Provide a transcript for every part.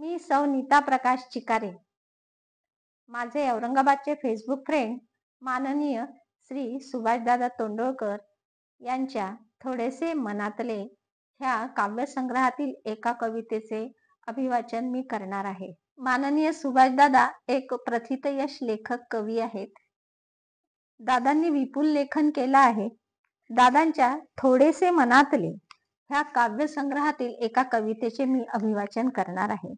मी सौ नीता प्रकाश चिकारे. माझे औरंगाबादचे फेसबुक फ्रेंड माननीय श्री सुभाषदादा तोंडोळकर यांच्या थोडेसे मनातले ह्या काव्यसंग्रहातील एका कवितेचे अभिवाचन मी करणार आहे. माननीय सुभाषदादा एक प्रथितयश लेखक कवी आहेत. दादांनी विपुल लेखन केलं आहे. दादांच्या थोडेसे मनातले ह्या काव्यसंग्रहातील एका कवितेचे मी अभिवाचन करणार आहे.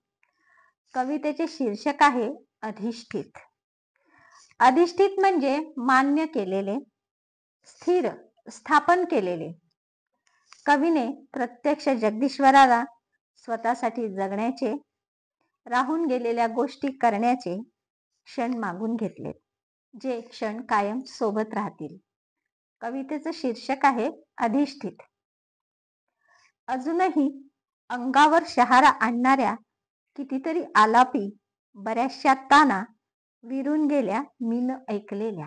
कवितेचे शीर्षक आहे अधिष्ठित. अधिष्ठित म्हणजे मान्य केलेले, स्थिर, स्थापन केलेले. कवीने प्रत्यक्ष जगदीश्वराला स्वतःसाठी जगण्याचे, राहून गेलेल्या गोष्टी करण्याचे क्षण मागून घेतले, जे क्षण कायम सोबत राहतील. कवितेचं शीर्षक आहे अधिष्ठित. अजूनही अंगावर शहारा आणणाऱ्या कितीतरी आलापी बऱ्याचशा ताना विरून गेल्या मी न ऐकलेल्या.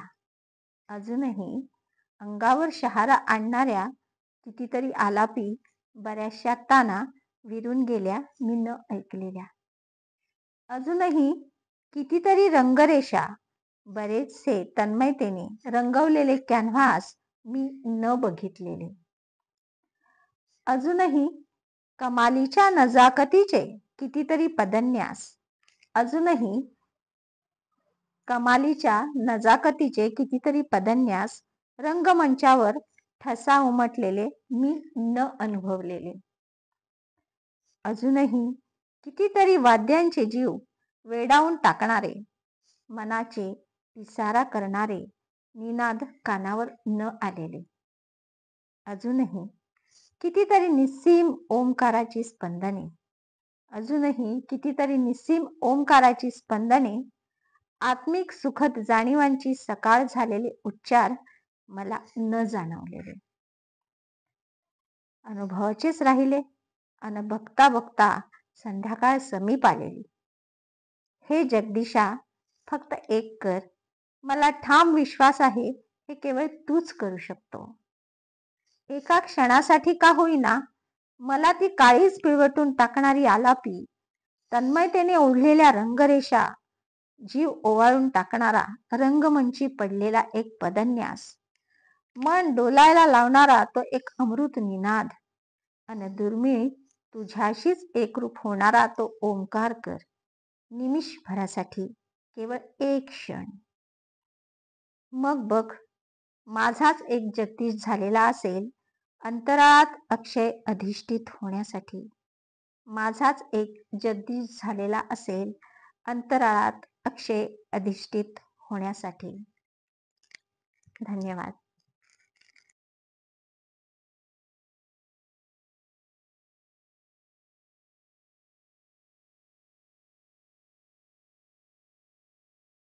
अजूनही अंगावर शहारा आणणाऱ्या कितीतरी आलापी बऱ्याचशा ताना विरून गेल्या मी न ऐकलेल्या. अजूनही कितीतरी रंगरेषा, बरेचसे तन्मयतेने रंगवलेले कॅनव्हास मी न बघितलेले. अजूनही कमालीच्या नजाकतीचे कितीतरी पदन्यास, अजूनही कमालीच्या नजाकतीचे कितीतरी पदन्यास रंगमंचावर ठसा उमटलेले मी न अनुभवलेले. अजूनही कितीतरी वाद्यांचे जीव वेडावून टाकणारे, मनाचे पिसारा करणारे निनाद कानावर न आलेले. अजूनही कितीतरी निस्सीम ओंकाराची स्पंदने, अजूनही कितीतरी निस्सीम ओंकाराची स्पंदने, आत्मिक सुखद जाणीवांची सकाळ झालेले उच्चार मला न जाणवलेले. अनुभवाचेच राहिले अन बघता बघता संध्याकाळ समीप आलेली. हे जगदीशा, फक्त एक कर, मला ठाम विश्वास आहे हे केवळ तूच करू शकतो. एका क्षणासाठी का होईना मला ती काळीच पिळवटून टाकणारी आलापी, तन्मयतेने ओढलेल्या रंगरेषा, जीव ओवाळून टाकणारा रंगमंची पडलेला एक पदन्यास, मन डोलायला लावणारा तो एक अमृत निनाद, अन दुर्मिळ तुझ्याशीच एकरूप होणारा तो ओंकार कर, निमिषभरासाठी, केवळ एक क्षण. मग बघ, माझाच एक जगदीश झालेला असेल अंतराळात अक्षय अधिष्ठित होण्यासाठी. माझाच एक जगदीश झालेला असेल अंतराळात अक्षय अधिष्ठित होण्यासाठी. धन्यवाद.